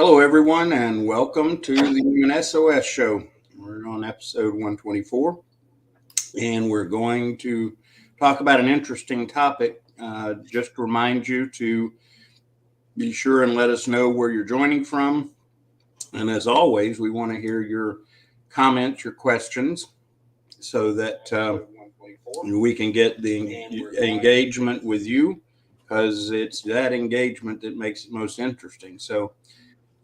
Hello, everyone, and welcome to the Human SOS Show. We're on episode 124, and we're going to talk about an interesting topic. Just to remind you to be sure and let us know where you're joining from. And as always, we want to hear your comments, your questions, so that we can get the engagement with you because it's that engagement that makes it most interesting. So,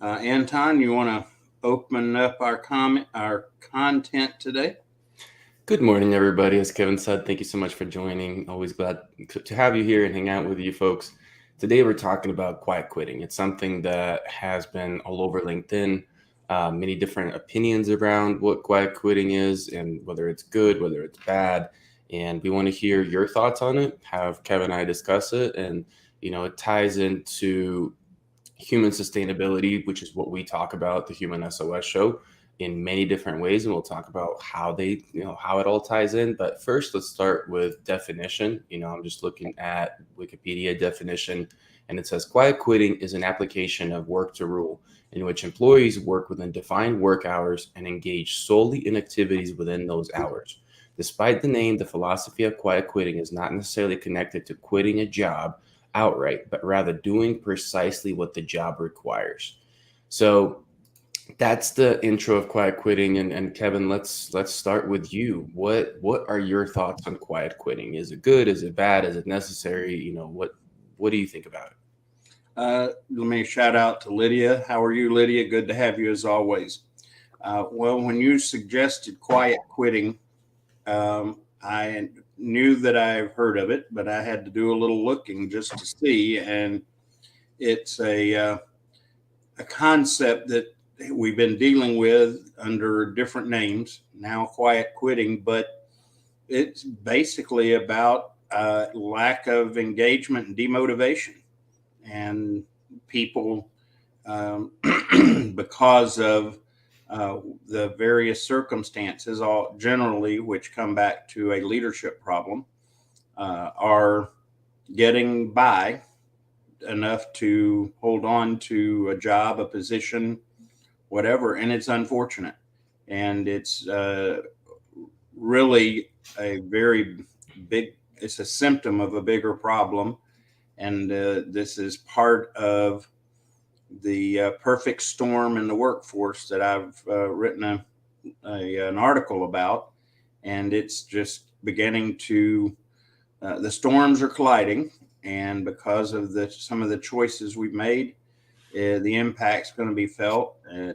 Anton, you want to open up our content today? Good morning, everybody. As Kevin said, thank you so much for joining. Always glad to have you here and hang out with you folks. Today, we're talking about quiet quitting. It's something that has been all over LinkedIn, many different opinions around what quiet quitting is and whether it's good, whether it's bad. And we want to hear your thoughts on it, have Kevin and I discuss it. And, it ties into human sustainability, which is what we talk about, the Human SOS Show, in many different ways. And we'll talk about how it all ties in. But first, let's start with definition. I'm just looking at Wikipedia definition, and it says quiet quitting is an application of work to rule in which employees work within defined work hours and engage solely in activities within those hours. Despite the name, the philosophy of quiet quitting is not necessarily connected to quitting a job outright, but rather doing precisely what the job requires. So that's the intro of quiet quitting. And Kevin, let's start with you. What are your thoughts on quiet quitting? Is it good? Is it bad? Is it necessary? What do you think about it? Let me shout out to Lydia. How are you, Lydia? Good to have you as always. Well, when you suggested quiet quitting, I knew that I've heard of it, but I had to do a little looking just to see. And it's a concept that we've been dealing with under different names, now quiet quitting, but it's basically about lack of engagement and demotivation. And people, because of the various circumstances, all generally, which come back to a leadership problem, are getting by enough to hold on to a job, a position, whatever. And it's unfortunate. And it's really a very it's a symptom of a bigger problem. And this is part of the perfect storm in the workforce that I've written an article about. And it's just beginning to, the storms are colliding. And because of some of the choices we've made, the impact's going to be felt. I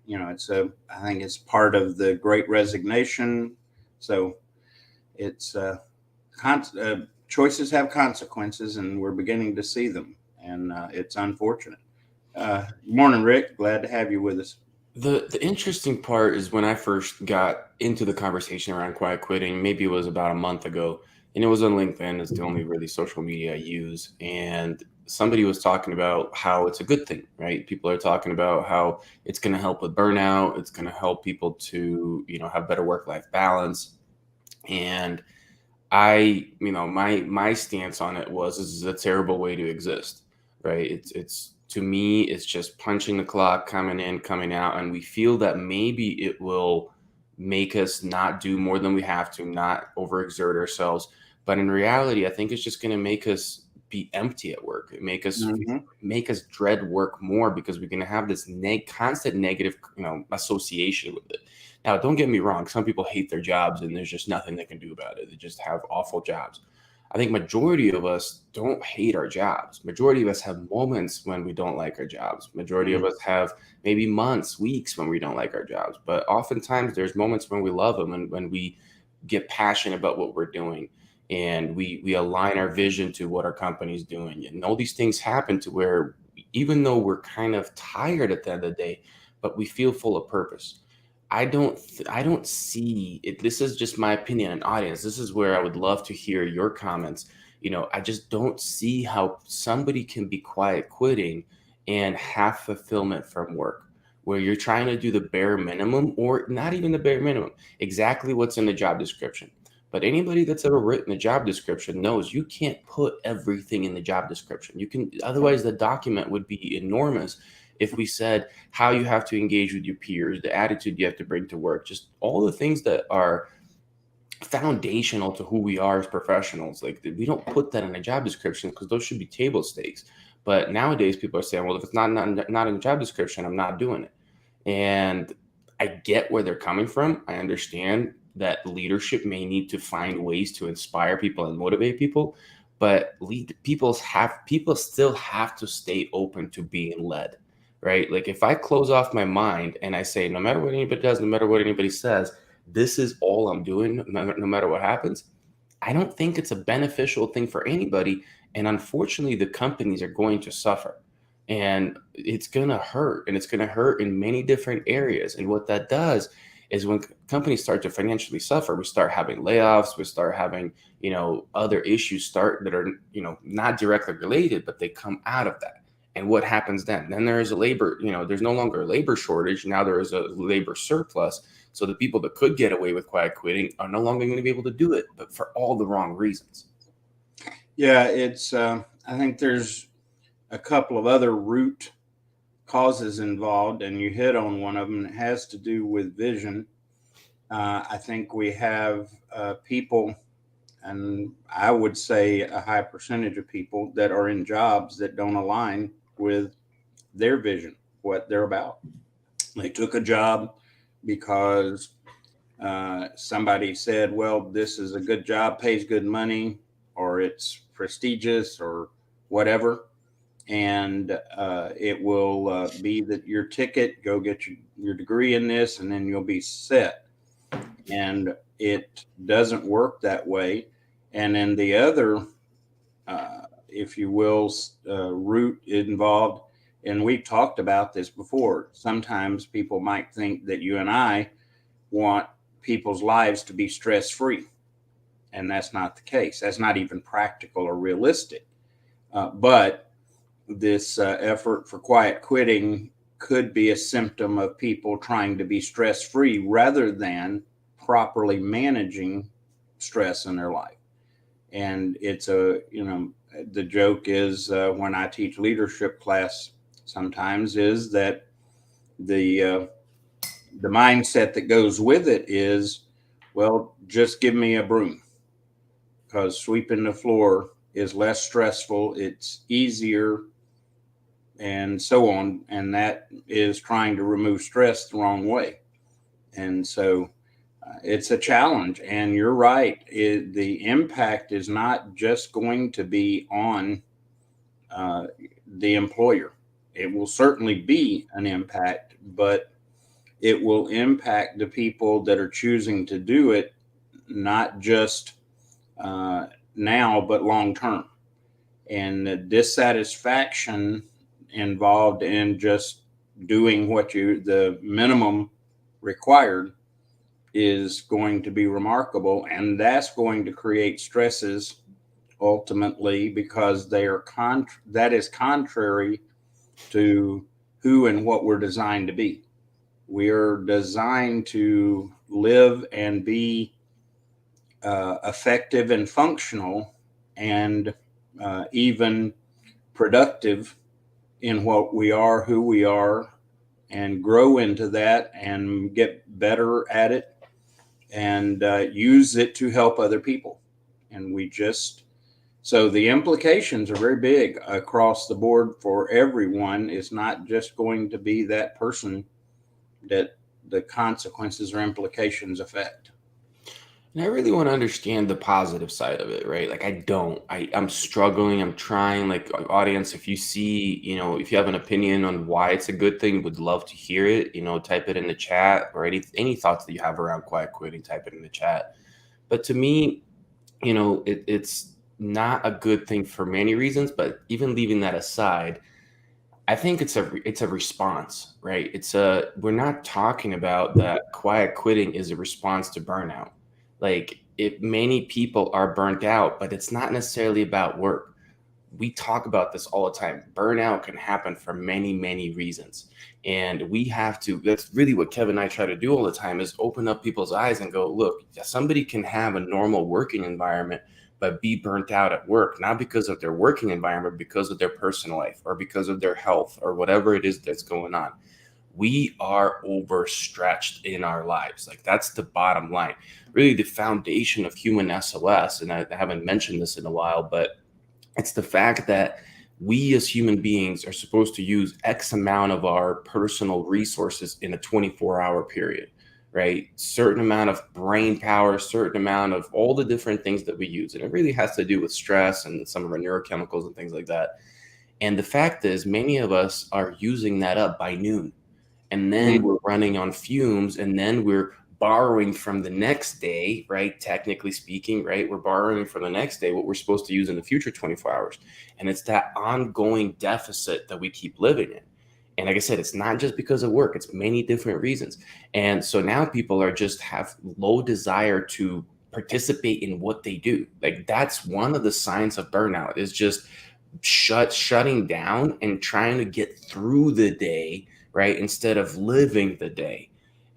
think it's part of the Great Resignation. So it's choices have consequences, and we're beginning to see them, and it's unfortunate. Morning, Rick. Glad to have you with us. The interesting part is when I first got into the conversation around quiet quitting, maybe it was about a month ago, and it was on LinkedIn. It's the only really social media I use. And somebody was talking about how it's a good thing, right? People are talking about how it's going to help with burnout. It's going to help people to, have better work-life balance. And my stance on it was this is a terrible way to exist, right? It's to me, it's just punching the clock, coming in, coming out, and we feel that maybe it will make us not do more than we have to, not overexert ourselves. But in reality, I think it's just going to make us be empty at work. It Mm-hmm. make us dread work more because we're going to have this constant negative, association with it. Now, don't get me wrong. Some people hate their jobs and there's just nothing they can do about it. They just have awful jobs. I think majority of us don't hate our jobs. Majority of us have moments when we don't like our jobs. Majority of Mm-hmm. us have maybe months, weeks when we don't like our jobs. But oftentimes there's moments when we love them and when we get passionate about what we're doing and we align our vision to what our company's doing. And all these things happen to where even though we're kind of tired at the end of the day, but we feel full of purpose. I don't see it. This is just my opinion, an audience. This is where I would love to hear your comments. I just don't see how somebody can be quiet quitting and have fulfillment from work where you're trying to do the bare minimum or not even the bare minimum, exactly what's in the job description. But anybody that's ever written a job description knows you can't put everything in the job description. You can, otherwise the document would be enormous if we said how you have to engage with your peers, the attitude you have to bring to work, just all the things that are foundational to who we are as professionals. Like we don't put that in a job description because those should be table stakes. But nowadays people are saying, well, if it's not in the job description, I'm not doing it. And I get where they're coming from. I understand that leadership may need to find ways to inspire people and motivate people, but people still have to stay open to being led, right? Like if I close off my mind and I say, no matter what anybody does, no matter what anybody says, this is all I'm doing, no matter what happens, I don't think it's a beneficial thing for anybody. And unfortunately, the companies are going to suffer. And it's going to hurt. And it's going to hurt in many different areas. And what that does is when companies start to financially suffer, we start having layoffs, we start having, other issues start that are, not directly related, but they come out of that. And what happens then? Then there is a labor, there's no longer a labor shortage. Now there is a labor surplus. So the people that could get away with quiet quitting are no longer going to be able to do it, but for all the wrong reasons. Yeah, it's. I think there's a couple of other root causes involved, and you hit on one of them. It has to do with vision. I think we have people, and I would say a high percentage of people that are in jobs that don't align with their vision, what they're about. They took a job because somebody said, well, this is a good job, pays good money, or it's prestigious or whatever. And it will be that your ticket, go get your degree in this, and then you'll be set. And it doesn't work that way. And then the other, if you will, root involved, and we've talked about this before, sometimes people might think that you and I want people's lives to be stress-free. And that's not the case. That's not even practical or realistic. But this effort for quiet quitting could be a symptom of people trying to be stress-free rather than properly managing stress in their life. And it's the joke is when I teach leadership class sometimes is that the mindset that goes with it is, well, just give me a broom, because sweeping the floor is less stressful, it's easier, and so on. And that is trying to remove stress the wrong way. And so it's a challenge. And you're right. The impact is not just going to be on the employer. It will certainly be an impact, but it will impact the people that are choosing to do it, not just now, but long term. And the dissatisfaction involved in just doing the minimum required is going to be remarkable. And that's going to create stresses ultimately, because that is contrary to who and what we're designed to be. We are designed to live and be effective and functional and even productive in what we are, who we are, and grow into that and get better at it and use it to help other people. And so the implications are very big across the board for everyone. It's not just going to be that person that the consequences or implications affect. And I really want to understand the positive side of it, right? Like I'm struggling, I'm trying. Like, audience, if you see, if you have an opinion on why it's a good thing, would love to hear it. Type it in the chat, or any thoughts that you have around quiet quitting, type it in the chat. But to me, it's not a good thing for many reasons, but even leaving that aside, I think it's a response, right? We're not talking about that quiet quitting is a response to burnout. Like, if many people are burnt out, but it's not necessarily about work. We talk about this all the time. Burnout can happen for many, many reasons. And that's really what Kevin and I try to do all the time, is open up people's eyes and go, look, somebody can have a normal working environment, but be burnt out at work, not because of their working environment, because of their personal life or because of their health or whatever it is that's going on. We are overstretched in our lives. Like, that's the bottom line. Really, the foundation of human SOS, and I haven't mentioned this in a while, but it's the fact that we as human beings are supposed to use X amount of our personal resources in a 24-hour period, right? Certain amount of brain power, certain amount of all the different things that we use. And it really has to do with stress and some of our neurochemicals and things like that. And the fact is, many of us are using that up by noon. And then we're running on fumes, and then we're borrowing from the next day, right? Technically speaking, right? We're borrowing from the next day what we're supposed to use in the future 24 hours. And it's that ongoing deficit that we keep living in. And like I said, it's not just because of work, it's many different reasons. And so now people are just have low desire to participate in what they do. Like, that's one of the signs of burnout, is just shutting down and trying to get through the day, right? Instead of living the day.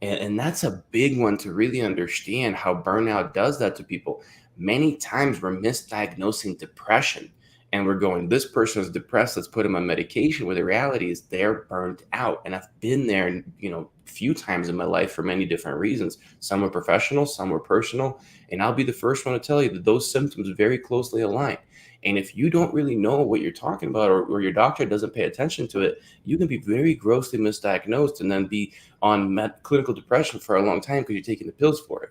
And that's a big one to really understand how burnout does that to people. Many times we're misdiagnosing depression and we're going, this person is depressed, let's put them on medication. Where the reality is they're burnt out. And I've been there, a few times in my life for many different reasons. Some were professional, some were personal. And I'll be the first one to tell you that those symptoms very closely align. And if you don't really know what you're talking about, or your doctor doesn't pay attention to it, you can be very grossly misdiagnosed and then be on clinical depression for a long time because you're taking the pills for it.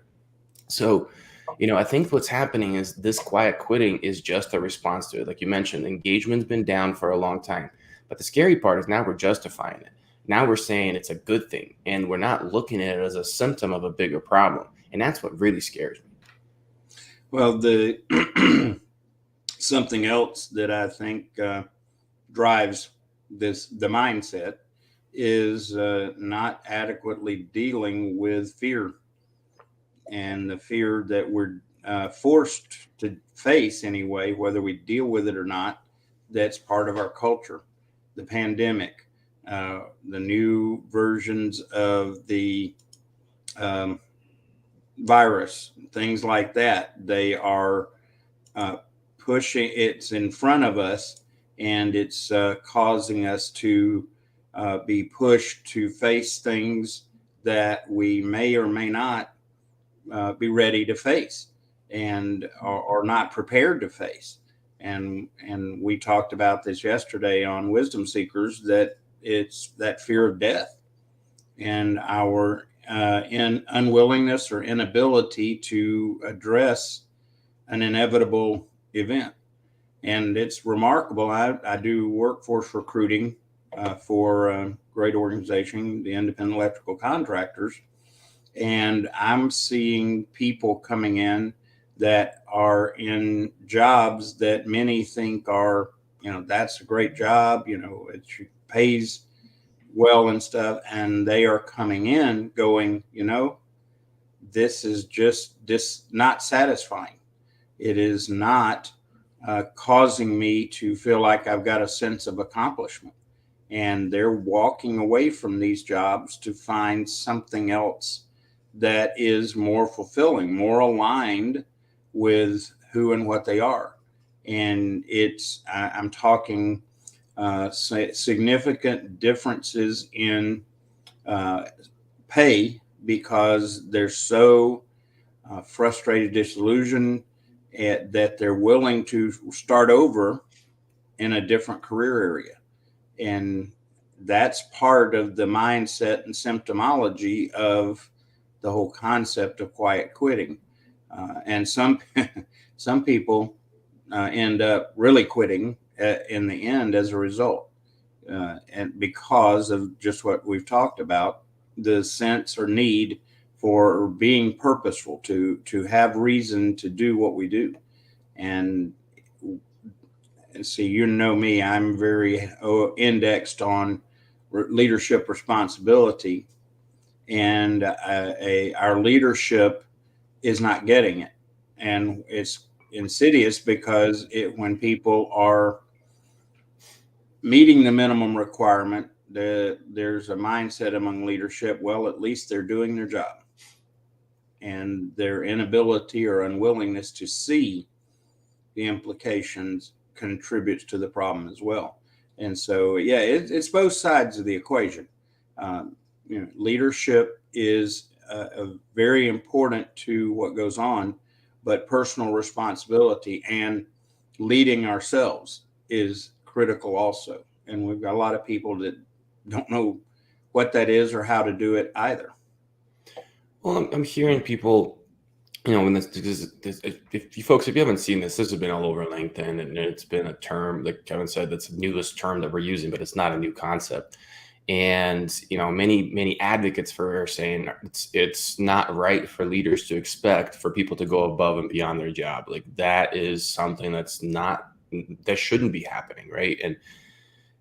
So, I think what's happening is this quiet quitting is just a response to it. Like you mentioned, engagement's been down for a long time. But the scary part is now we're justifying it. Now we're saying it's a good thing, and we're not looking at it as a symptom of a bigger problem. And that's what really scares me. Well, something else that I think drives the mindset is not adequately dealing with fear, and the fear that we're forced to face anyway, whether we deal with it or not. That's part of our culture. The pandemic, the new versions of the virus, things like that. They are pushing, it's in front of us, and it's causing us to be pushed to face things that we may or may not be ready to face, and are not prepared to face. And we talked about this yesterday on Wisdom Seekers, that it's that fear of death and our unwillingness or inability to address an inevitable event. And it's remarkable. I do workforce recruiting for a great organization, the Independent Electrical Contractors. And I'm seeing people coming in that are in jobs that many think are, that's a great job, it pays well and stuff. And they are coming in going, this is just not satisfying. It is not causing me to feel like I've got a sense of accomplishment. And they're walking away from these jobs to find something else that is more fulfilling, more aligned with who and what they are. And I'm talking significant differences in pay, because they're so frustrated, disillusioned, that they're willing to start over in a different career area. And that's part of the mindset and symptomology of the whole concept of quiet quitting. And some people end up really quitting in the end as a result, and because of just what we've talked about, the sense or need for being purposeful, to have reason to do what we do. And see, me, I'm very indexed on leadership responsibility, and our leadership is not getting it. And it's insidious, because when people are meeting the minimum requirement, there's a mindset among leadership, well, at least they're doing their job. And their inability or unwillingness to see the implications contributes to the problem as well. And so, yeah, it's both sides of the equation. Leadership is very important to what goes on, but personal responsibility and leading ourselves is critical also. And we've got a lot of people that don't know what that is or how to do it either. Well, I'm hearing people, when if you folks, if you haven't seen this has been all over LinkedIn, and it's been a term, like Kevin said, that's the newest term that we're using, but it's not a new concept. And many advocates for are saying it's not right for leaders to expect for people to go above and beyond their job. Like that is something that shouldn't be happening, right?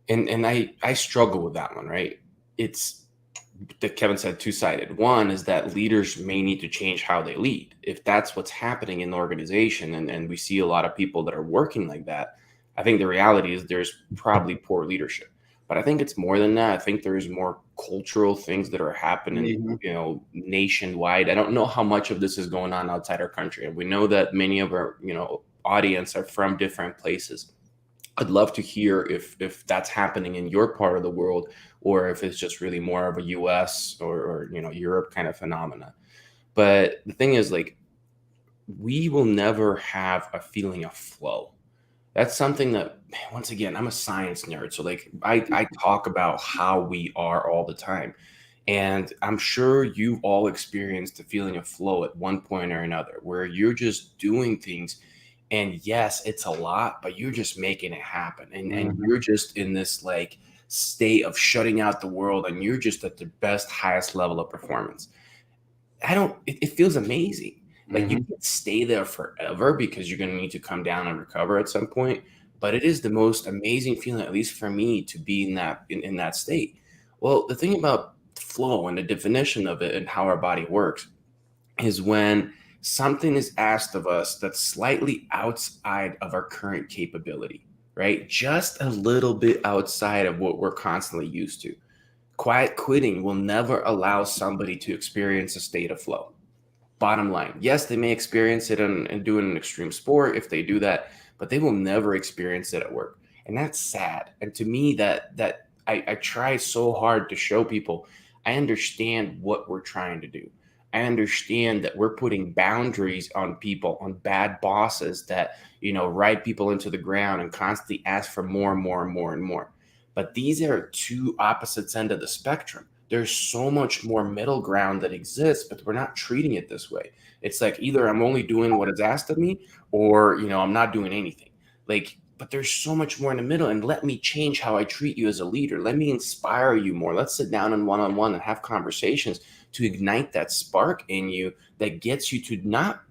And I struggle with that one, right? It's that Kevin said two-sided. One is that leaders may need to change how they lead. If that's what's happening in the organization, and we see a lot of people that are working like that, I think the reality is there's probably poor leadership. But I think it's more than that. I think there's more cultural things that are happening, nationwide. I don't know how much of this is going on outside our country. And we know that many of our, audience are from different places. I'd love to hear if that's happening in your part of the world, or if it's just really more of a US or Europe kind of phenomena. But the thing is, like, we will never have a feeling of flow. That's something that, once again, I'm a science nerd. So like I talk about how we are all the time. And I'm sure you've all experienced the feeling of flow at one point or another, where you're just doing things. And yes, it's a lot, but you're just making it happen. And you're just in this like state of shutting out the world, and you're just at the best, highest level of performance. It feels amazing. Like you can stay there forever because you're going to need to come down and recover at some point. But it is the most amazing feeling, at least for me, to be in that state. Well, the thing about flow and the definition of it and how our body works is when something is asked of us that's slightly outside of our current capability, right? Just a little bit outside of what we're constantly used to. Quiet quitting will never allow somebody to experience a state of flow. Bottom line, yes, they may experience it and do an extreme sport if they do that, but they will never experience it at work. And that's sad. And to me, that I try so hard to show people, I understand what we're trying to do. I understand that we're putting boundaries on people, on bad bosses that, ride people into the ground and constantly ask for more and more and more and more. But these are two opposites end of the spectrum. There's so much more middle ground that exists, but we're not treating it this way. It's like either I'm only doing what is asked of me, or, I'm not doing anything. But there's so much more in the middle, and let me change how I treat you as a leader. Let me inspire you more. Let's sit down and one-on-one and have conversations to ignite that spark in you that gets you to not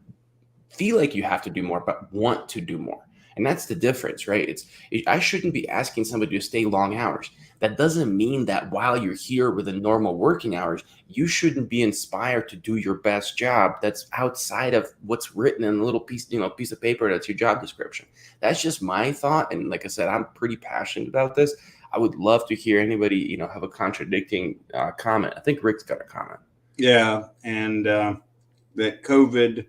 feel like you have to do more, but want to do more. And that's the difference, right? I shouldn't be asking somebody to stay long hours. That doesn't mean that while you're here with the normal working hours, you shouldn't be inspired to do your best job that's outside of what's written in a little piece of paper that's your job description. That's just my thought. And like I said, I'm pretty passionate about this. I would love to hear anybody, have a contradicting comment. I think Rick's got a comment. Yeah, and that COVID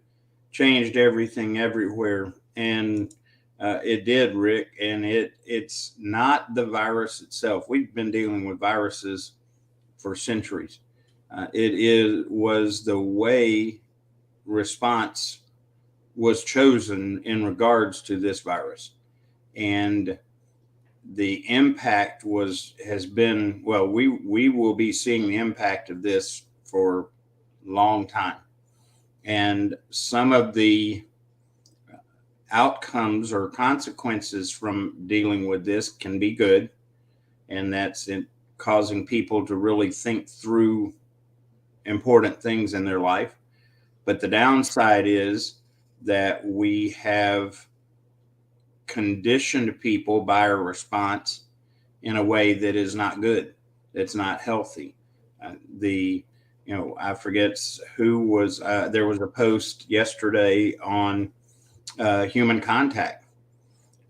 changed everything everywhere. And it did, Rick, and it's not the virus itself. We've been dealing with viruses for centuries. Was the way response was chosen in regards to this virus, and the impact has been, well, we will be seeing the impact of this for a long time, and some of the outcomes or consequences from dealing with this can be good, and that's causing people to really think through important things in their life. But the downside is that we have conditioned people by our response in a way that is not good. It's not healthy. I forget who was, there was a post yesterday on human contact.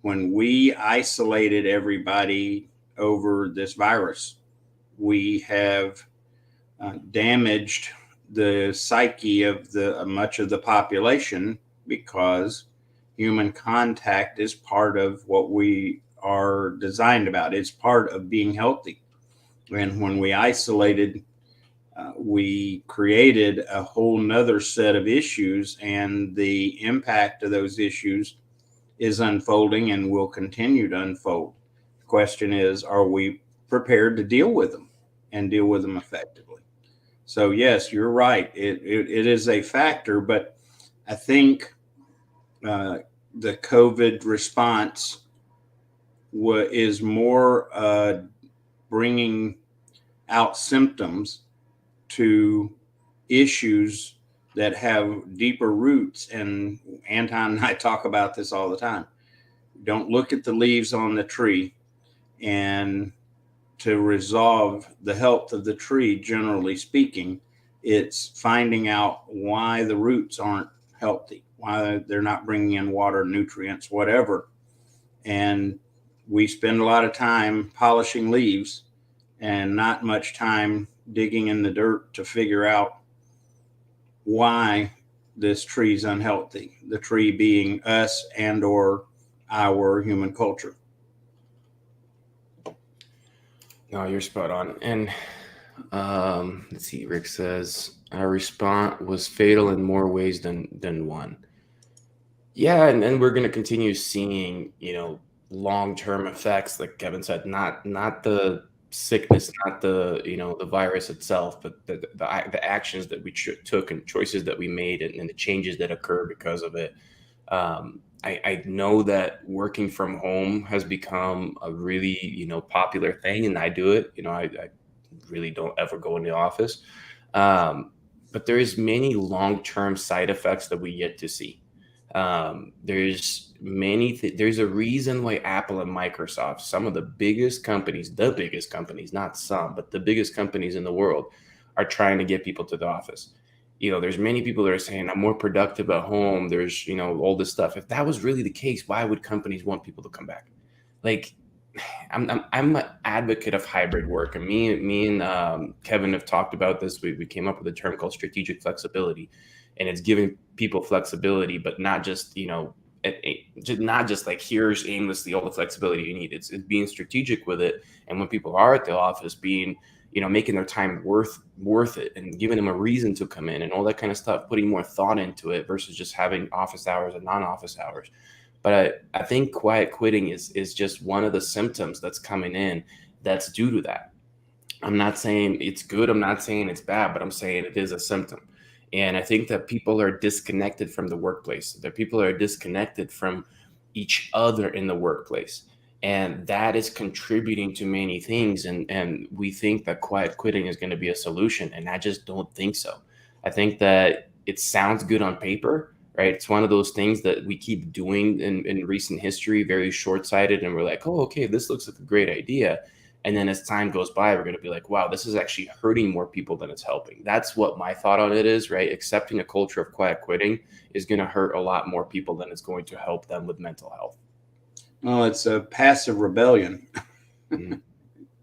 When we isolated everybody over this virus, we have damaged the psyche of much of the population, because human contact is part of what we are designed about. It's part of being healthy. And when we isolated, we created a whole nother set of issues, and the impact of those issues is unfolding and will continue to unfold. The question is, are we prepared to deal with them and deal with them effectively? So yes, you're right. It is a factor, but I think the COVID response is more bringing out symptoms to issues that have deeper roots. And Anton and I talk about this all the time. Don't look at the leaves on the tree. And to resolve the health of the tree, generally speaking, it's finding out why the roots aren't healthy, why they're not bringing in water, nutrients, whatever. And we spend a lot of time polishing leaves and not much time digging in the dirt to figure out why this tree is unhealthy, the tree being us and or our human culture. No, you're spot on. And let's see, Rick says our response was fatal in more ways than one. Yeah, and we're gonna continue seeing, long-term effects, like Kevin said, not the sickness, not the the virus itself, but the actions that we took and choices that we made, and the changes that occur because of it. I know that working from home has become a really popular thing, and I do it. I really don't ever go in the office, but there is many long-term side effects that we yet to see. There's there's a reason why Apple and Microsoft, some of the biggest companies, not some, but the biggest companies in the world, are trying to get people to the office. There's many people that are saying I'm more productive at home. There's all this stuff. If that was really the case, why would companies want people to come back? Like, I'm an advocate of hybrid work, and me and Kevin have talked about this. We came up with a term called strategic flexibility, and it's giving people flexibility, but not just not just like here's aimlessly all the flexibility you need. It's being strategic with it, and when people are at the office, being making their time worth it, and giving them a reason to come in and all that kind of stuff, putting more thought into it versus just having office hours and non-office hours. But I think quiet quitting is just one of the symptoms that's coming in that's due to that. I'm not saying it's good. I'm not saying it's bad, but I'm saying it is a symptom. And I think that people are disconnected from the workplace, that people are disconnected from each other in the workplace. And that is contributing to many things. And we think that quiet quitting is going to be a solution. And I just don't think so. I think that it sounds good on paper, right? It's one of those things that we keep doing in recent history, very short-sighted. And we're like, oh, okay, this looks like a great idea. And then as time goes by, we're going to be like, wow, this is actually hurting more people than it's helping. That's what my thought on it is, right? Accepting a culture of quiet quitting is going to hurt a lot more people than it's going to help them with mental health. Well, it's a passive rebellion,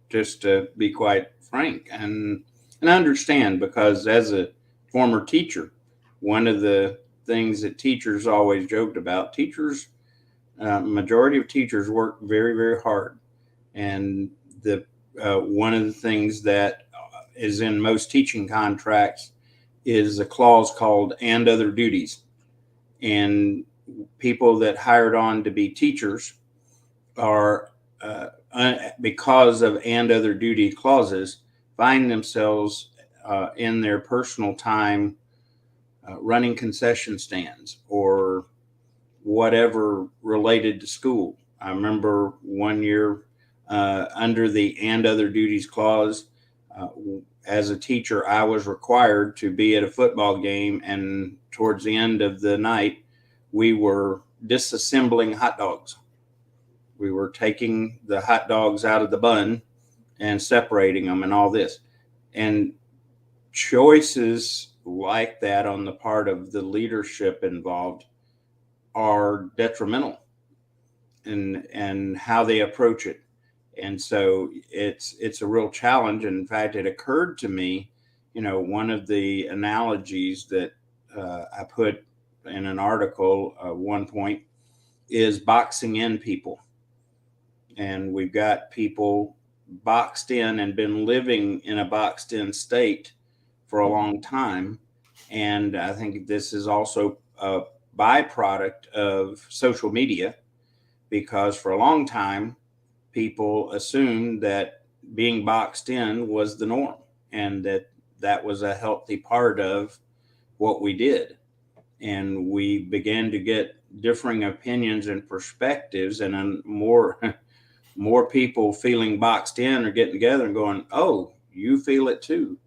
just to be quite frank. And I understand, because as a former teacher, one of the things that teachers always joked about, majority of teachers work very, very hard. And one of the things that is in most teaching contracts is a clause called "and other duties." And people that hired on to be teachers are, because of "and other duty" clauses, find themselves in their personal time running concession stands or whatever related to school. I remember one year, under the "and other duties" clause, as a teacher, I was required to be at a football game, and towards the end of the night, we were disassembling hot dogs. We were taking the hot dogs out of the bun and separating them and all this. And choices like that on the part of the leadership involved are detrimental in how they approach it. And so it's a real challenge. And in fact, it occurred to me, one of the analogies that I put in an article at one point is boxing in people. And we've got people boxed in and been living in a boxed in state for a long time. And I think this is also a byproduct of social media, because for a long time, people assumed that being boxed in was the norm and that that was a healthy part of what we did. And we began to get differing opinions and perspectives, and then more people feeling boxed in or getting together and going, oh, you feel it too.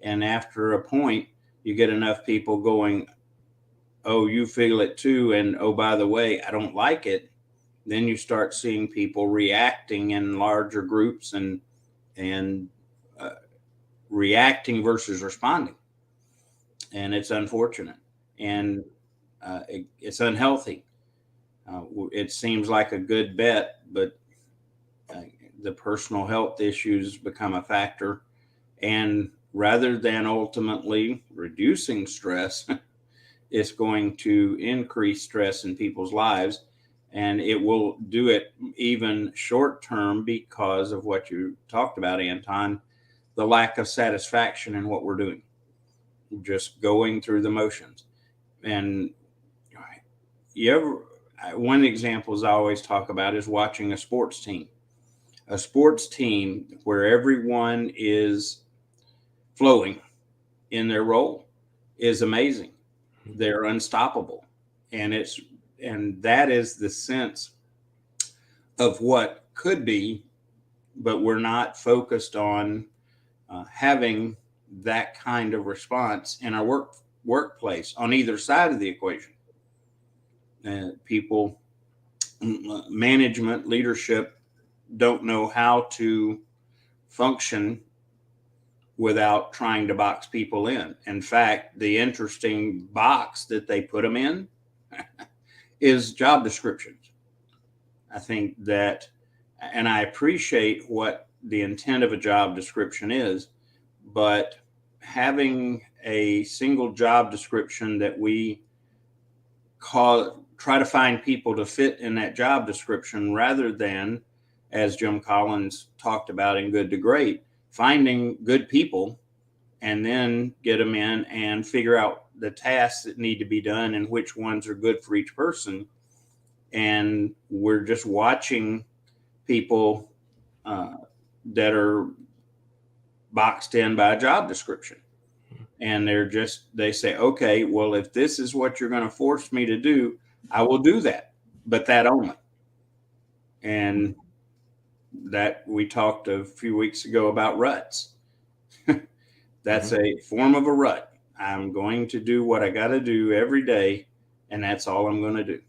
And after a point, you get enough people going, oh, you feel it too. And oh, by the way, I don't like it. Then you start seeing people reacting in larger groups and reacting versus responding. And it's unfortunate. And it's unhealthy. It seems like a good bet, but the personal health issues become a factor. And rather than ultimately reducing stress, it's going to increase stress in people's lives. And it will do it even short term because of what you talked about, Anton, the lack of satisfaction in what we're doing, just going through the motions. And one of the examples I always talk about is watching a sports team. A sports team where everyone is flowing in their role is amazing. They're unstoppable. And that is the sense of what could be, but we're not focused on having that kind of response in our workplace on either side of the equation. People, management, leadership don't know how to function without trying to box people in. In fact, the interesting box that they put them in is job descriptions. I think that, and I appreciate what the intent of a job description is, but having a single job description that we try to find people to fit in that job description, rather than, as Jim Collins talked about in Good to Great, finding good people and then get them in and figure out the tasks that need to be done and which ones are good for each person. And we're just watching people that are boxed in by a job description. And they say, okay, well, if this is what you're going to force me to do, I will do that, but that only. And that we talked a few weeks ago about ruts. That's a form of a rut. I'm going to do what I got to do every day, and that's all I'm going to do.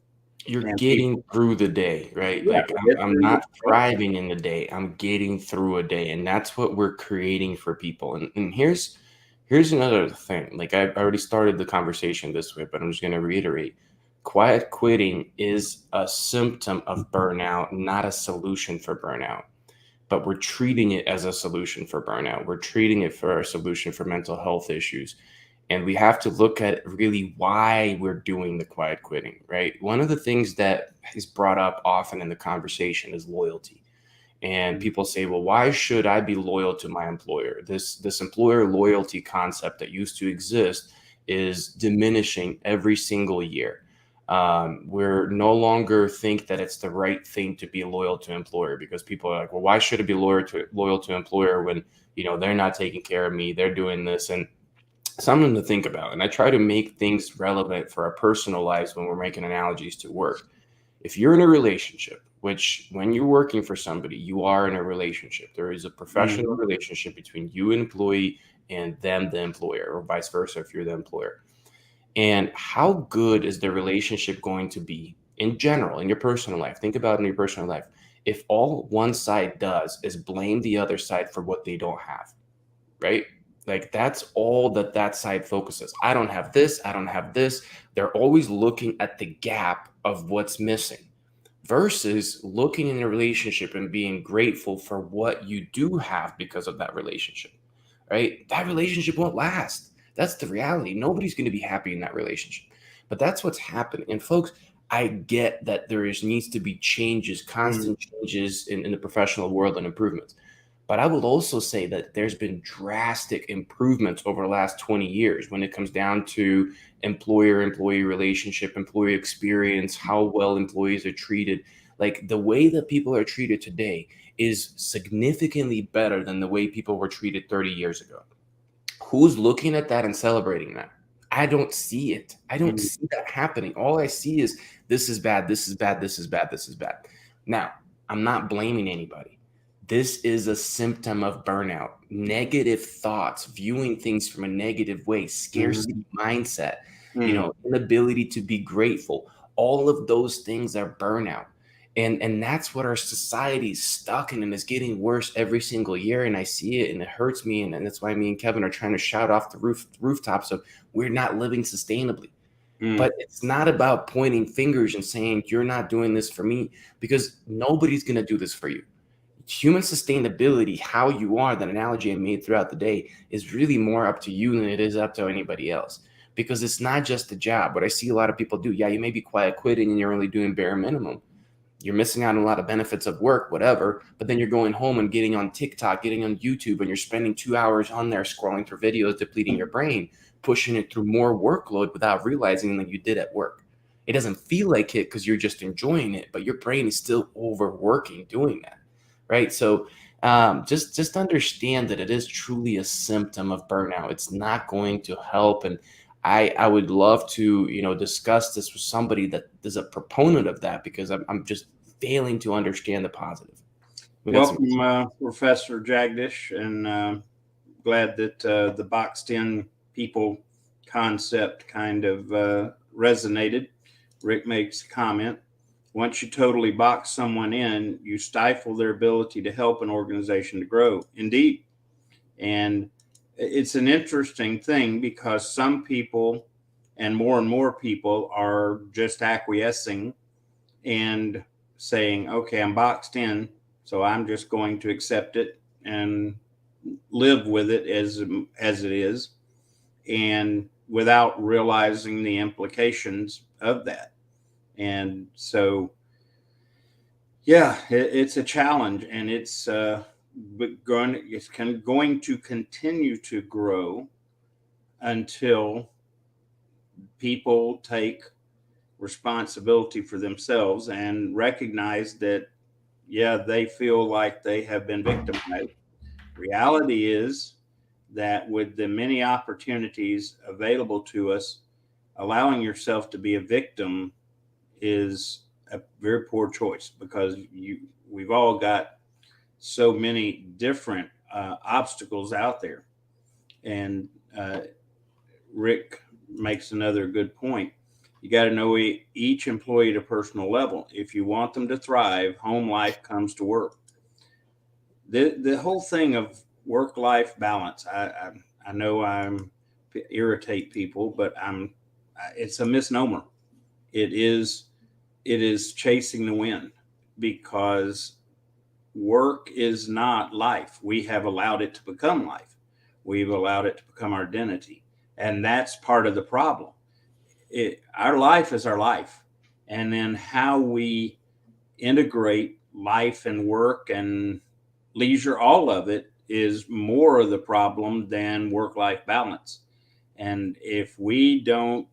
You're getting through the day, right? Yeah, like I'm not thriving in the day. I'm getting through a day, and that's what we're creating for people. And here's another thing. Like I already started the conversation this way, but I'm just going to reiterate. Quiet quitting is a symptom of burnout, not a solution for burnout. But we're treating it as a solution for burnout. We're treating it for a solution for mental health issues. And we have to look at really why we're doing the quiet quitting, right? One of the things that is brought up often in the conversation is loyalty. And people say, well, why should I be loyal to my employer? This employer loyalty concept that used to exist is diminishing every single year. We're no longer think that it's the right thing to be loyal to employer, because people are like, well, why should I be loyal to employer when, they're not taking care of me, they're doing this, and something to think about. And I try to make things relevant for our personal lives when we're making analogies to work. If you're in a relationship, which when you're working for somebody, you are in a relationship. There is a professional relationship between you, an employee, and them, the employer, or vice versa if you're the employer. And how good is the relationship going to be in general, in your personal life? Think about it in your personal life. If all one side does is blame the other side for what they don't have, right? Like that's all that side focuses. I don't have this. I don't have this. They're always looking at the gap of what's missing versus looking in a relationship and being grateful for what you do have because of that relationship, right? That relationship won't last. That's the reality. Nobody's going to be happy in that relationship. But that's what's happening. And folks, I get that needs to be changes, constant changes in the professional world and improvements. But I will also say that there's been drastic improvements over the last 20 years when it comes down to employer-employee relationship, employee experience, how well employees are treated. Like the way that people are treated today is significantly better than the way people were treated 30 years ago. Who's looking at that and celebrating that? I don't see it. I don't Mm. see that happening. All I see is this is bad, this is bad, this is bad, this is bad. Now, I'm not blaming anybody. This is a symptom of burnout, negative thoughts, viewing things from a negative way, scarcity mindset, Mm. inability to be grateful. All of those things are burnout. And that's what our society is stuck in, and it's getting worse every single year. And I see it and it hurts me. And that's why me and Kevin are trying to shout off the rooftops of we're not living sustainably. Mm. But it's not about pointing fingers and saying you're not doing this for me, because nobody's going to do this for you. Human sustainability, how you are, that analogy I made throughout the day, is really more up to you than it is up to anybody else, because it's not just a job. What I see a lot of people do, yeah, you may be quiet quitting and you're only doing bare minimum. You're missing out on a lot of benefits of work, whatever, but then you're going home and getting on TikTok, getting on YouTube, and you're spending 2 hours on there scrolling through videos, depleting your brain, pushing it through more workload without realizing that you did at work. It doesn't feel like it because you're just enjoying it, but your brain is still overworking doing that, right? So just understand that it is truly a symptom of burnout. It's not going to help. And I would love to, discuss this with somebody that is a proponent of that, because I'm just failing to understand the positive. We got some. Welcome, Professor Jagdish, and glad that the boxed in people concept kind of resonated. Rick makes a comment. Once you totally box someone in, you stifle their ability to help an organization to grow. Indeed. And it's an interesting thing because some people and more people are just acquiescing and saying, okay, I'm boxed in, so I'm just going to accept it and live with it as it is, and without realizing the implications of that. And so, yeah, it's a challenge, and it's going to continue to grow until people take responsibility for themselves and recognize that, yeah, they feel like they have been victimized. Reality is that with the many opportunities available to us, allowing yourself to be a victim is a very poor choice, because we've all got so many different obstacles out there. And Rick makes another good point. You got to know each employee at a personal level. If you want them to thrive, home life comes to work. The whole thing of work-life balance, I know I'm irritate people, but it's a misnomer. It is chasing the wind, because work is not life. We have allowed it to become life. We've allowed it to become our identity. And that's part of the problem. Our life is our life. And then how we integrate life and work and leisure, all of it is more of the problem than work-life balance. And if we don't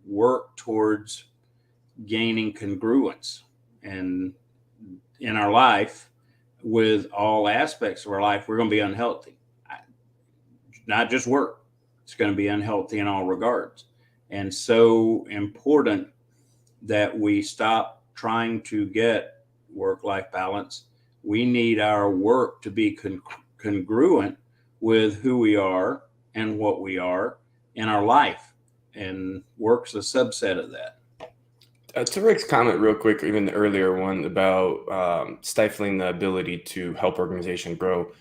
work towards gaining congruence and in our life with all aspects of our life, we're going to be unhealthy. Not just work. It's going to be unhealthy in all regards. And so important that we stop trying to get work-life balance. We need our work to be congruent with who we are and what we are in our life. And work's a subset of that. To Rick's comment real quick, even the earlier one about stifling the ability to help organization grow.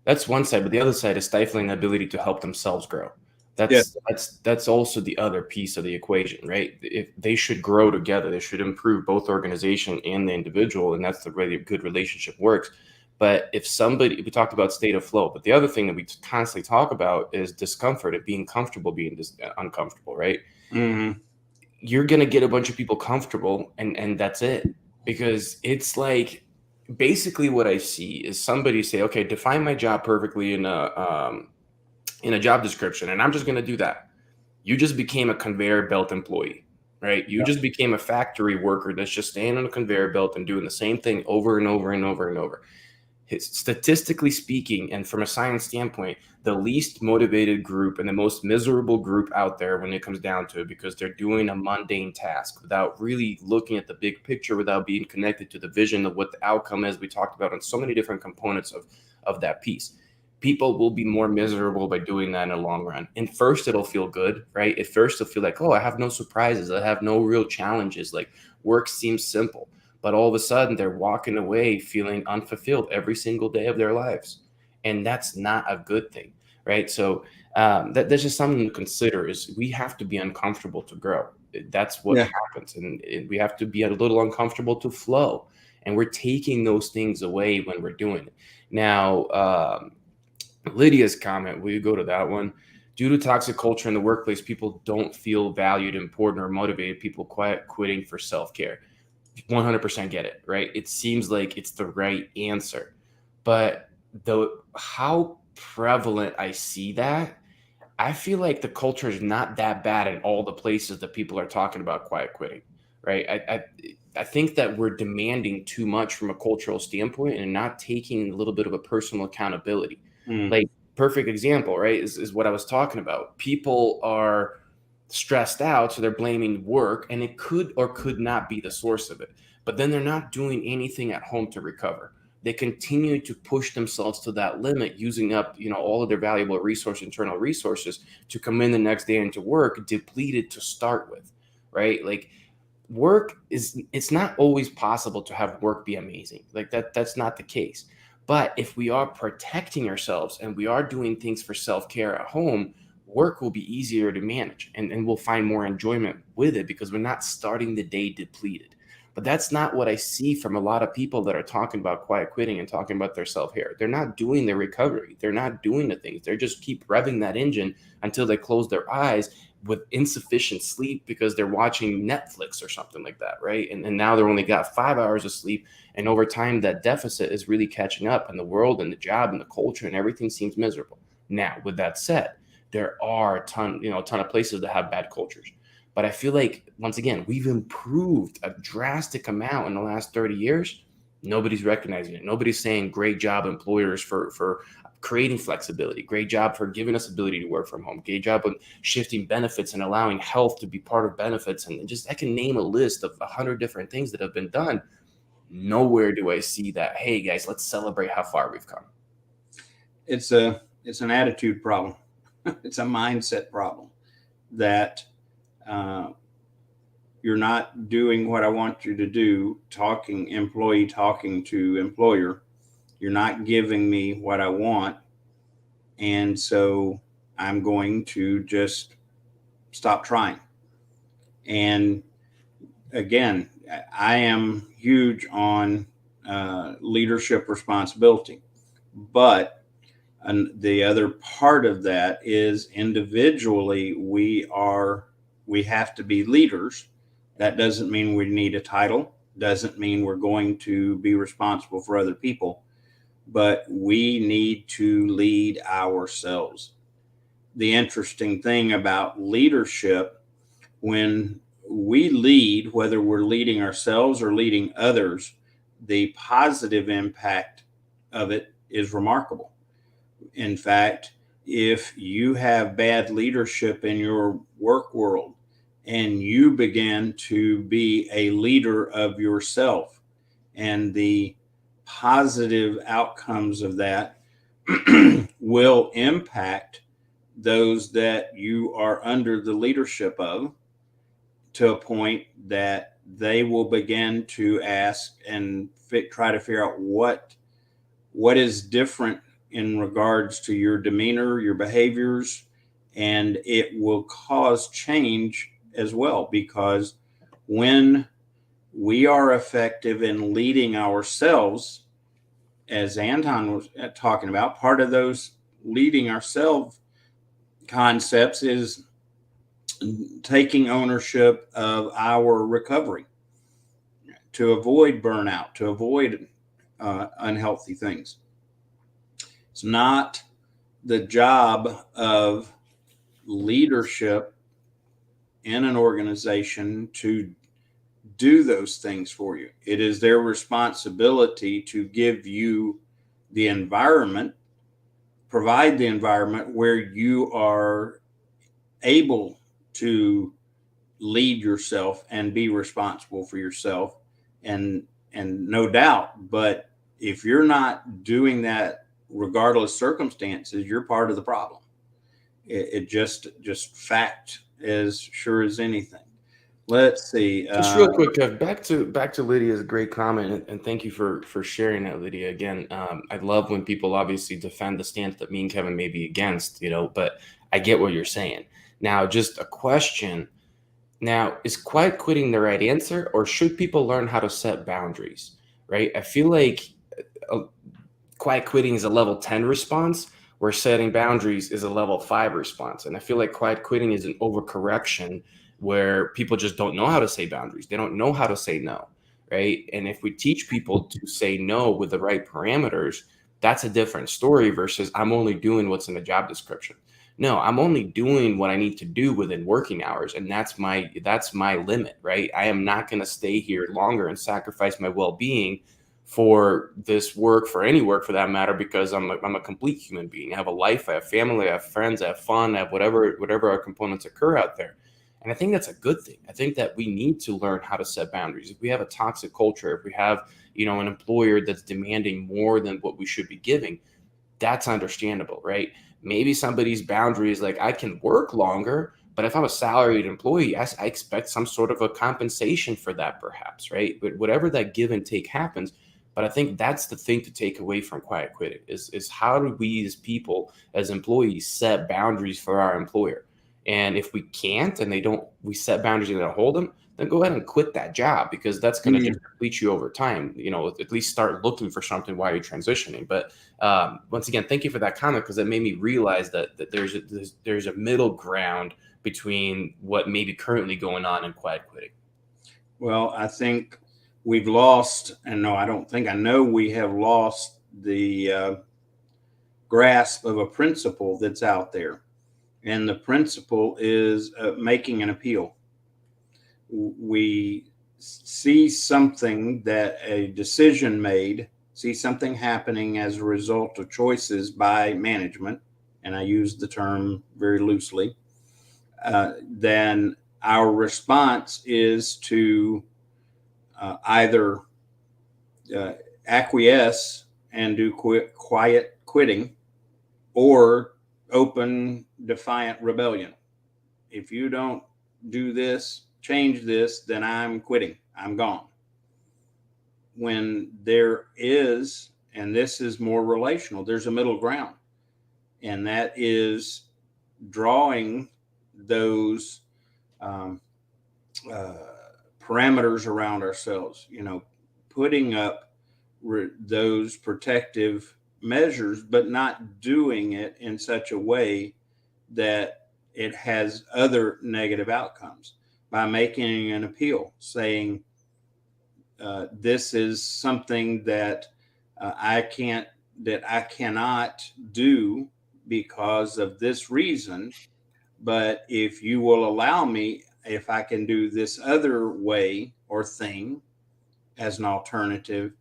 That's one side, but the other side is stifling the ability to help themselves grow. That's also the other piece of the equation, right? If they should grow together, they should improve both organization and the individual, and that's the way a good relationship works. But if we talked about state of flow, but the other thing that we constantly talk about is discomfort, of being comfortable, being uncomfortable, right? Mm-hmm. you're going to get a bunch of people comfortable and that's it. Because it's like basically what I see is somebody say, okay, define my job perfectly in a job description, and I'm just going to do that. You just became a conveyor belt employee, right? You just became a factory worker that's just staying on a conveyor belt and doing the same thing over and over and over and over. Statistically speaking, and from a science standpoint, the least motivated group and the most miserable group out there when it comes down to it, because they're doing a mundane task without really looking at the big picture, without being connected to the vision of what the outcome is. We talked about on so many different components of that piece. People will be more miserable by doing that in the long run. And first, it'll feel good, right? At first, it'll feel like, oh, I have no surprises. I have no real challenges. Like work seems simple. But all of a sudden, they're walking away feeling unfulfilled every single day of their lives. And that's not a good thing, right? So that's just something to consider is we have to be uncomfortable to grow. That's what happens. And we have to be a little uncomfortable to flow. And we're taking those things away when we're doing it. Now, Lydia's comment, will you go to that one? Due to toxic culture in the workplace, people don't feel valued, important, or motivated. People quitting for self-care. 100% get it, right? It seems like it's the right answer. But how prevalent I see that, I feel like the culture is not that bad in all the places that people are talking about quiet quitting, right? I think that we're demanding too much from a cultural standpoint and not taking a little bit of a personal accountability. Like perfect example, right, is what I was talking about. People are stressed out, so they're blaming work, and it could or could not be the source of it. But then they're not doing anything at home to recover. They continue to push themselves to that limit, using up, all of their valuable internal resources to come in the next day into work depleted to start with, right? Like it's not always possible to have work be amazing. Like that's not the case. But if we are protecting ourselves and we are doing things for self-care at home, work will be easier to manage and we'll find more enjoyment with it because we're not starting the day depleted. But that's not what I see from a lot of people that are talking about quiet quitting and talking about their self-care. They're not doing their recovery. They're not doing the things. They just keep revving that engine until they close their eyes with insufficient sleep because they're watching Netflix or something like that, right? And now they're only got 5 hours of sleep. And over time, that deficit is really catching up, and the world and the job and the culture and everything seems miserable. Now, with that said, there are a ton of places that have bad cultures. But I feel like, once again, we've improved a drastic amount in the last 30 years. Nobody's recognizing it. Nobody's saying great job, employers, for creating flexibility. Great job for giving us ability to work from home. Great job on shifting benefits and allowing health to be part of benefits. And just, I can name a list of 100 different things that have been done. Nowhere do I see that, hey, guys, let's celebrate how far we've come. It's an attitude problem. It's a mindset problem that you're not doing what I want you to do, employee talking to employer. You're not giving me what I want. And so I'm going to just stop trying. And again, I am huge on leadership responsibility. But the other part of that is individually, we have to be leaders. That doesn't mean we need a title, doesn't mean we're going to be responsible for other people, but we need to lead ourselves. The interesting thing about leadership, when we lead, whether we're leading ourselves or leading others, the positive impact of it is remarkable. In fact, if you have bad leadership in your work world and you begin to be a leader of yourself, and the positive outcomes of that will impact those that you are under the leadership of, to a point that they will begin to ask and try to figure out what is different in regards to your demeanor, your behaviors, and it will cause change as well. Because when we are effective in leading ourselves, as Anton was talking about, part of those leading ourselves concepts is taking ownership of our recovery to avoid burnout, to avoid unhealthy things. It's not the job of leadership in an organization to do those things for you. It is their responsibility to give you the environment, provide the environment where you are able to lead yourself and be responsible for yourself. And no doubt, but if you're not doing that regardless circumstances, you're part of the problem. It just fact as sure as anything. Let's see. Just real quick, Kev, back to Lydia's great comment, and thank you for sharing that, Lydia. Again, I love when people obviously defend the stance that me and Kevin may be against, but I get what you're saying. Now, just a question. Now, is quiet quitting the right answer, or should people learn how to set boundaries? Right? I feel like quiet quitting is a level 10 response, where setting boundaries is a level 5 response. And I feel like quiet quitting is an overcorrection where people just don't know how to say boundaries. They don't know how to say no, right? And if we teach people to say no with the right parameters, that's a different story versus I'm only doing what's in the job description. No, I'm only doing what I need to do within working hours, and that's my limit, right? I am not going to stay here longer and sacrifice my well-being for this work, for any work for that matter, because I'm a complete human being. I have a life, I have family, I have friends, I have fun, I have whatever our components occur out there. And I think that's a good thing. I think that we need to learn how to set boundaries. If we have a toxic culture, if we have, an employer that's demanding more than what we should be giving, that's understandable, right? Maybe somebody's boundary is like, I can work longer, but if I'm a salaried employee, I expect some sort of a compensation for that, perhaps, right? But whatever that give and take happens. But I think that's the thing to take away from quiet quitting is how do we as people, as employees, set boundaries for our employer? And if we can't, and we set boundaries and they don't hold them, then go ahead and quit that job, because that's going to just deplete you over time. At least start looking for something while you're transitioning. But once again, thank you for that comment, because it made me realize that there's a middle ground between what may be currently going on and quiet quitting. Well, I think we've lost, and no, I don't think, I know we have lost the grasp of a principle that's out there. And the principle is making an appeal. We see something, that a decision made, see something happening as a result of choices by management, and I use the term very loosely, then our response is to either acquiesce and do quiet quitting, or open defiant rebellion. If you don't do this, change this, then I'm quitting. I'm gone. When there is, and this is more relational, there's a middle ground, and that is drawing those parameters around ourselves, putting up those protective measures, but not doing it in such a way that it has other negative outcomes, by making an appeal, saying, this is something that I cannot do because of this reason. But if you will allow me, if I can do this other way or thing as an alternative,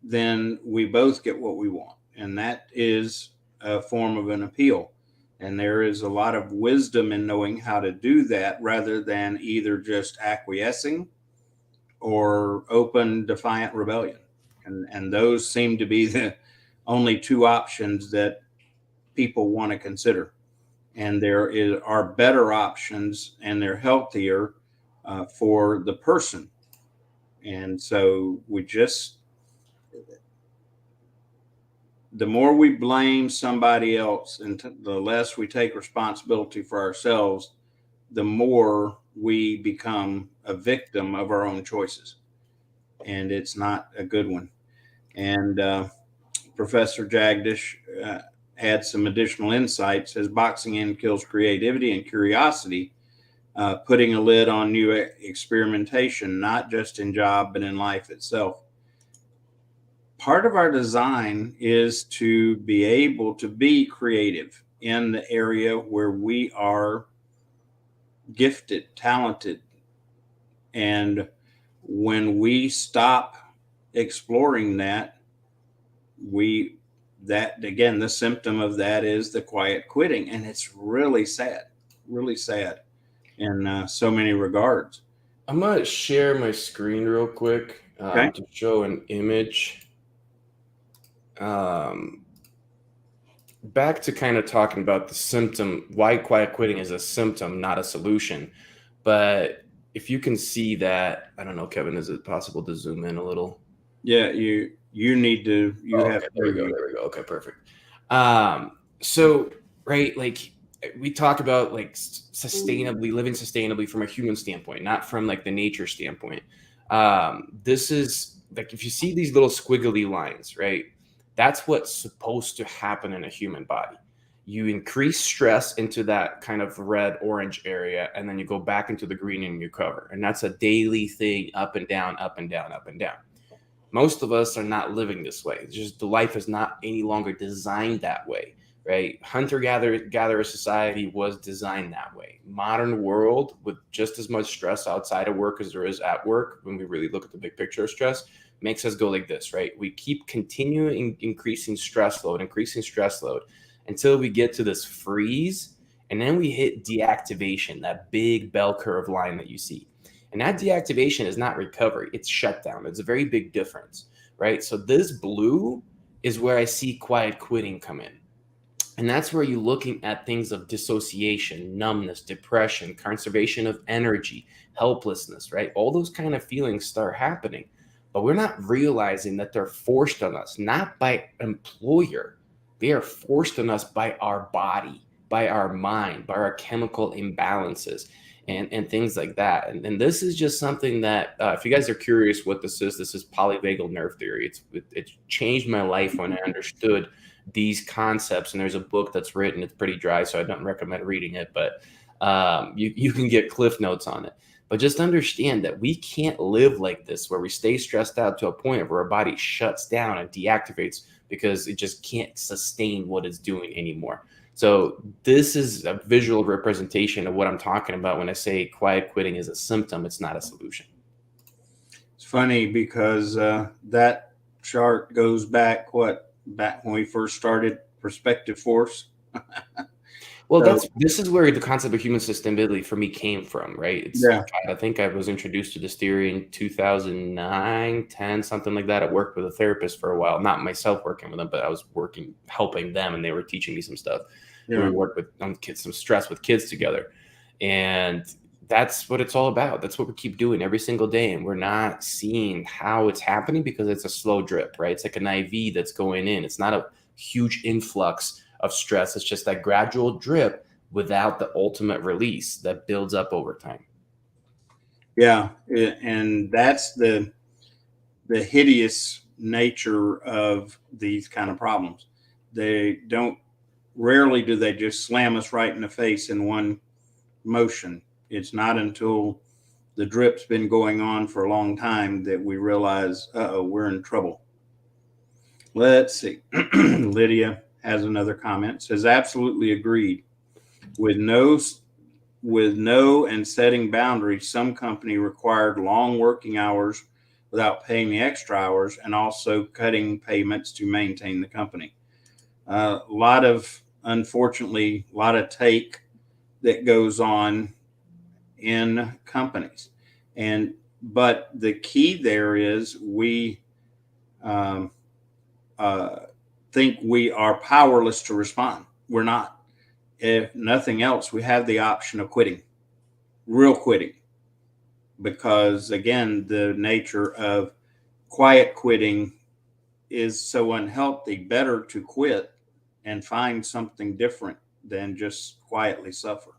then we both get what we want. And that is a form of an appeal. And there is a lot of wisdom in knowing how to do that, rather than either just acquiescing or open defiant rebellion. And those seem to be the only two options that people want to consider. And there are better options, and they're healthier for the person. And so the more we blame somebody else, and the less we take responsibility for ourselves, the more we become a victim of our own choices. And it's not a good one. And Professor Jagdish adds some additional insights. Says boxing in kills creativity and curiosity, putting a lid on new experimentation, not just in job, but in life itself. Part of our design is to be able to be creative in the area where we are gifted, talented. And when we stop exploring that, that again, the symptom of that is the quiet quitting. And it's really sad in so many regards. I'm gonna share my screen real quick Okay. to show an image. Back to kind of talking about the symptom, why quiet quitting is a symptom, not a solution. But if you can see that, I don't know, Kevin, is it possible to zoom in a little? Yeah, you need to, Okay, there we go. Okay, perfect. So, right, like we talk about like living sustainably from a human standpoint, not from like the nature standpoint. This is like, if you see these little squiggly lines, right? That's what's supposed to happen in a human body. You increase stress into that kind of red orange area, and then you go back into the green and you recover. And that's a daily thing, up and down, up and down, up and down. Most of us are not living this way. It's just the life is not any longer designed that way, right? Hunter-gatherer society was designed that way. Modern world, with just as much stress outside of work as there is at work, when we really look at the big picture of stress, makes us go like this, right? We keep continuing increasing stress load until we get to this freeze, and then we hit deactivation, that big bell curve line that you see. And that deactivation is not recovery, it's shutdown. It's a very big difference, right? So this blue is where I see quiet quitting come in. And that's where you're looking at things of dissociation, numbness, depression, conservation of energy, helplessness, right? All those kind of feelings start happening. But we're not realizing that they're forced on us, not by employer. They are forced on us by our body, by our mind, by our chemical imbalances, and things like that. And this is just something that, if you guys are curious what this is polyvagal nerve theory. It changed my life when I understood these concepts. And there's a book that's written. It's pretty dry, so I don't recommend reading it, but you can get cliff notes on it. But just understand that we can't live like this, where we stay stressed out to a point where our body shuts down and deactivates because it just can't sustain what it's doing anymore. So this is a visual representation of what I'm talking about when I say quiet quitting is a symptom. It's not a solution. It's funny because that chart goes back back when we first started Perspective Force. Well, this is where the concept of human sustainability for me came from, right? I think I was introduced to this theory in 2009, 10, something like that. I worked with a therapist for a while, not myself working with them, but I was helping them, and they were teaching me some stuff. Yeah. We worked on some stress with kids together. And that's what it's all about. That's what we keep doing every single day. And we're not seeing how it's happening because it's a slow drip, right? It's like an IV that's going in. It's not a huge influx of stress. It's just that gradual drip without the ultimate release that builds up over time. Yeah. And that's the hideous nature of these kind of problems. Rarely do they just slam us right in the face in one motion. It's not until the drip's been going on for a long time that we realize, we're in trouble. Let's see. Lydia has another comment. Says, absolutely agreed. With no and setting boundaries, some company required long working hours without paying the extra hours, and also cutting payments to maintain the company. Unfortunately, a lot of take that goes on in companies. But the key there is we think we are powerless to respond. We're not. If nothing else, we have the option of quitting, real quitting, because again, the nature of quiet quitting is so unhealthy. Better to quit and find something different than just quietly suffer.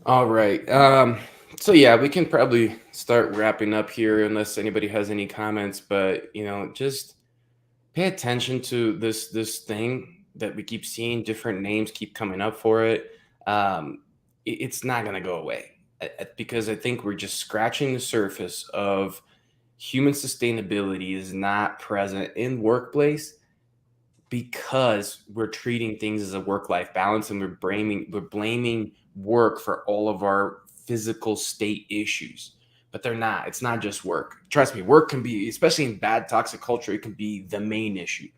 All right. So yeah, we can probably start wrapping up here unless anybody has any comments, but just pay attention to this thing. that we keep seeing different names keep coming up for it, it's not going to go away because I think we're just scratching the surface of human sustainability is not present in workplace because we're treating things as a work-life balance and we're blaming work for all of our physical state issues. But they're not. It's not just work. Trust me, work can be, especially in bad toxic culture, it can be the main issue.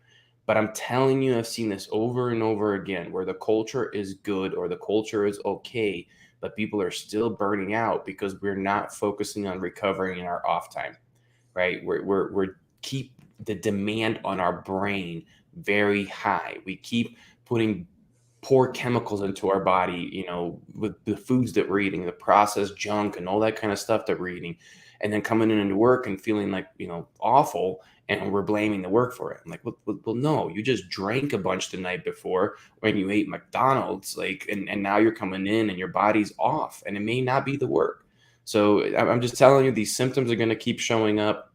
But I'm telling you, I've seen this over and over again where the culture is good or the culture is okay, but people are still burning out because we're not focusing on recovering in our off time, right? We're keep the demand on our brain very high. We keep putting poor chemicals into our body, with the foods that we're eating, the processed junk and all that kind of stuff that we're eating, and then coming into work and feeling like, awful, and we're blaming the work for it. I'm like, well, no, you just drank a bunch the night before when you ate McDonald's, and now you're coming in and your body's off, and it may not be the work. So I'm just telling you, these symptoms are going to keep showing up.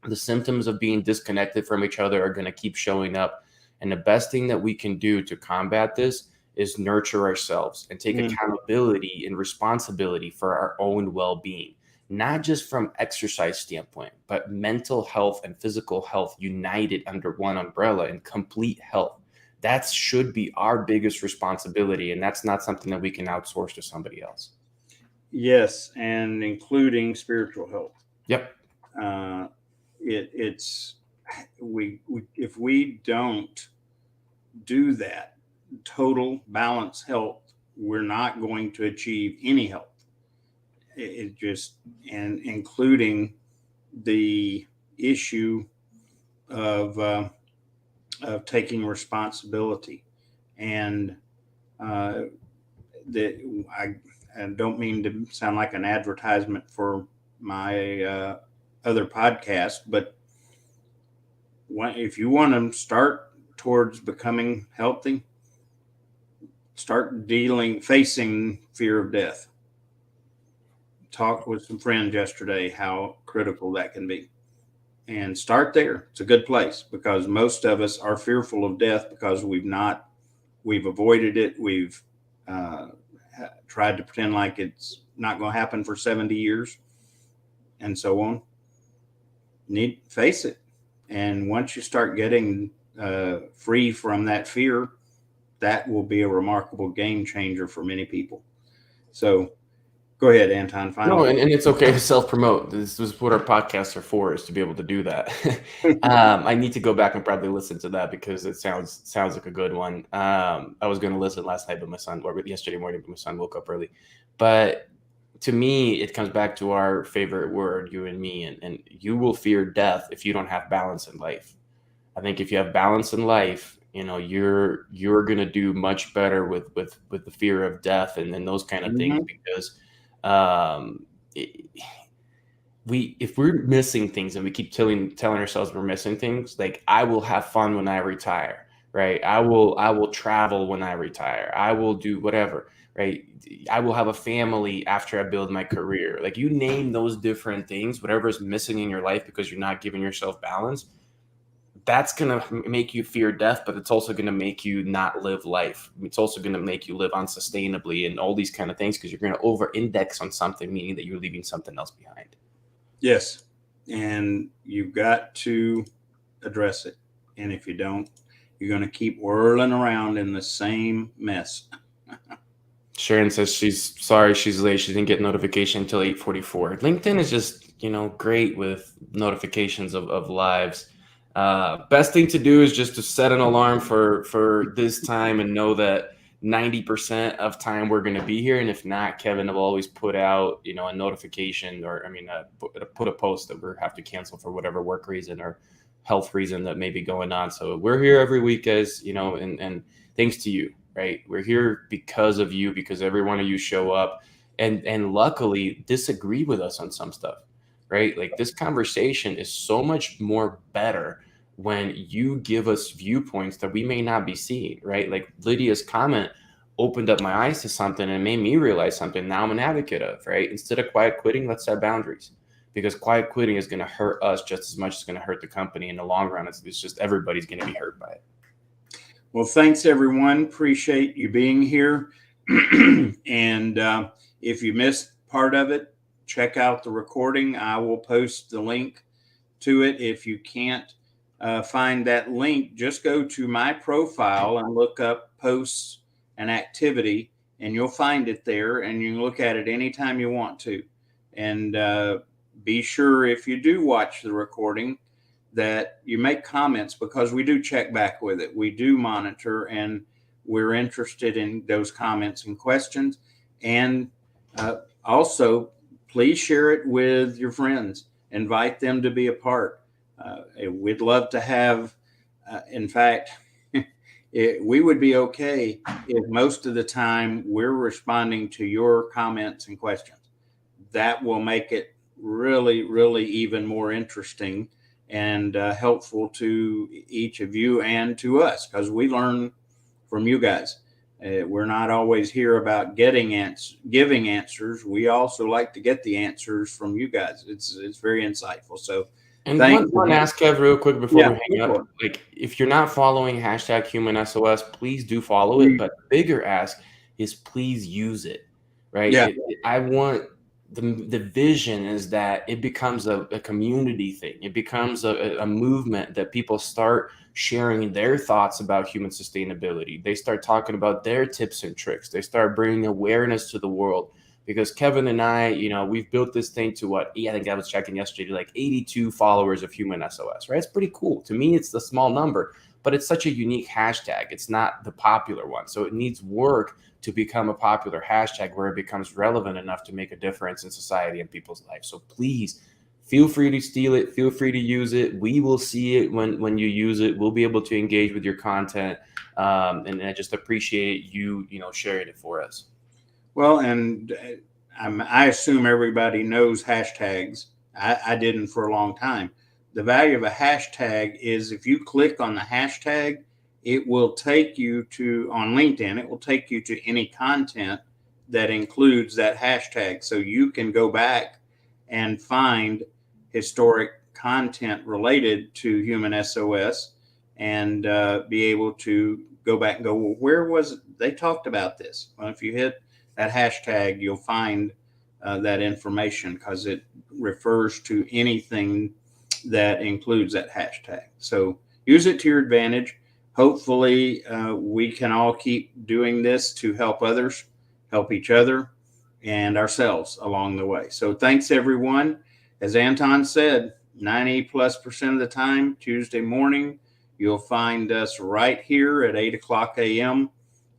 The symptoms of being disconnected from each other are going to keep showing up. And the best thing that we can do to combat this is nurture ourselves and take accountability and responsibility for our own well-being, not just from exercise standpoint, but mental health and physical health united under one umbrella and complete health. That should be our biggest responsibility. And that's not something that we can outsource to somebody else. Yes. And including spiritual health. Yep. If we don't do that total balance health, we're not going to achieve any health. And including the issue of taking responsibility. And I don't mean to sound like an advertisement for my other podcast, but if you want to start towards becoming healthy, start facing fear of death. Talked with some friends yesterday how critical that can be, and start there. It's a good place because most of us are fearful of death because we've avoided it. We've tried to pretend like it's not going to happen for 70 years and so on. Face it. And once you start getting free from that fear, that will be a remarkable game changer for many people. So go ahead, Anton. No, and it's okay to self-promote. This is what our podcasts are for, is to be able to do that. I need to go back and probably listen to that because it sounds like a good one. I was going to listen last night, but yesterday morning, but my son woke up early. But to me, it comes back to our favorite word, you and me, and you will fear death if you don't have balance in life. I think if you have balance in life, you're going to do much better with the fear of death and those kind of things, because if we're missing things and we keep telling ourselves we're missing things, like I will have fun when I retire, right? I will travel when I retire. I will do whatever, right? I will have a family after I build my career. Like, you name those different things, whatever is missing in your life because you're not giving yourself balance, that's going to make you fear death, but it's also going to make you not live life. It's also going to make you live unsustainably and all these kind of things because you're going to over-index on something, meaning that you're leaving something else behind. Yes. And you've got to address it. And if you don't, you're going to keep whirling around in the same mess. Sharon says she's sorry she's late. She didn't get notification until 8:44. LinkedIn is just, great with notifications of lives. Best thing to do is just to set an alarm for this time and know that 90% of time we're going to be here. And if not, Kevin will always put out, a notification put a post that we have to cancel for whatever work reason or health reason that may be going on. So we're here every week, guys, and thanks to you, right? We're here because of you, because every one of you show up and luckily disagree with us on some stuff, right? Like, this conversation is so much more better when you give us viewpoints that we may not be seeing, right? Like Lydia's comment opened up my eyes to something and made me realize something now I'm an advocate of, right? Instead of quiet quitting, let's set boundaries, because quiet quitting is going to hurt us just as much as it's going to hurt the company in the long run. It's just everybody's going to be hurt by it. Well, thanks everyone. Appreciate you being here. And if you missed part of it, check out the recording. I will post the link to it. If you can't find that link, just go to my profile and look up posts and activity, and you'll find it there. And you can look at it anytime you want to. And be sure if you do watch the recording that you make comments, because we do check back with it. We do monitor, and we're interested in those comments and questions. And also, please share it with your friends. Invite them to be a part. We'd love to have, in fact, we would be okay if most of the time we're responding to your comments and questions. That will make it really, really even more interesting and helpful to each of you and to us, because we learn from you guys. We're not always here about giving answers. We also like to get the answers from you guys. It's very insightful. So, And one ask, Kev, real quick before we hang up. Like, if you're not following hashtag HumanSOS, please do follow it. But the bigger ask is please use it, right? Yeah. I want the vision is that it becomes a community thing. It becomes a movement that people start sharing their thoughts about human sustainability. They start talking about their tips and tricks. They start bringing awareness to the world. Because Kevin and I, we've built this thing to I think I was checking yesterday, like 82 followers of HumanSOS, right? It's pretty cool. To me, it's the small number, but it's such a unique hashtag. It's not the popular one. So it needs work to become a popular hashtag where it becomes relevant enough to make a difference in society and people's lives. So please feel free to steal it. Feel free to use it. We will see it when you use it. We'll be able to engage with your content. And I just appreciate you, sharing it for us. Well, and I assume everybody knows hashtags. I didn't for a long time. The value of a hashtag is if you click on the hashtag, it will take you to, on LinkedIn, it will take you to any content that includes that hashtag. So you can go back and find historic content related to HumanSOS and be able to go back and go, well, where was it? They talked about this? Well, if you hit that hashtag, you'll find that information, because it refers to anything that includes that hashtag. So use it to your advantage. Hopefully, we can all keep doing this to help others, help each other, and ourselves along the way. So thanks, everyone. As Anton said, 90+% of the time, Tuesday morning, you'll find us right here at 8 o'clock a.m.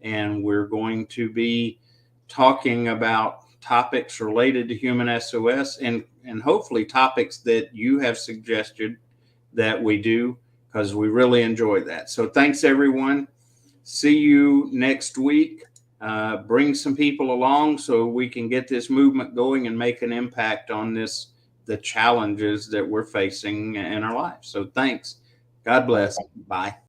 And we're going to be talking about topics related to HumanSOS and hopefully topics that you have suggested that we do, because we really enjoy that. So thanks, everyone. See you next week. Bring some people along so we can get this movement going and make an impact on the challenges that we're facing in our lives. So thanks. God bless. Bye.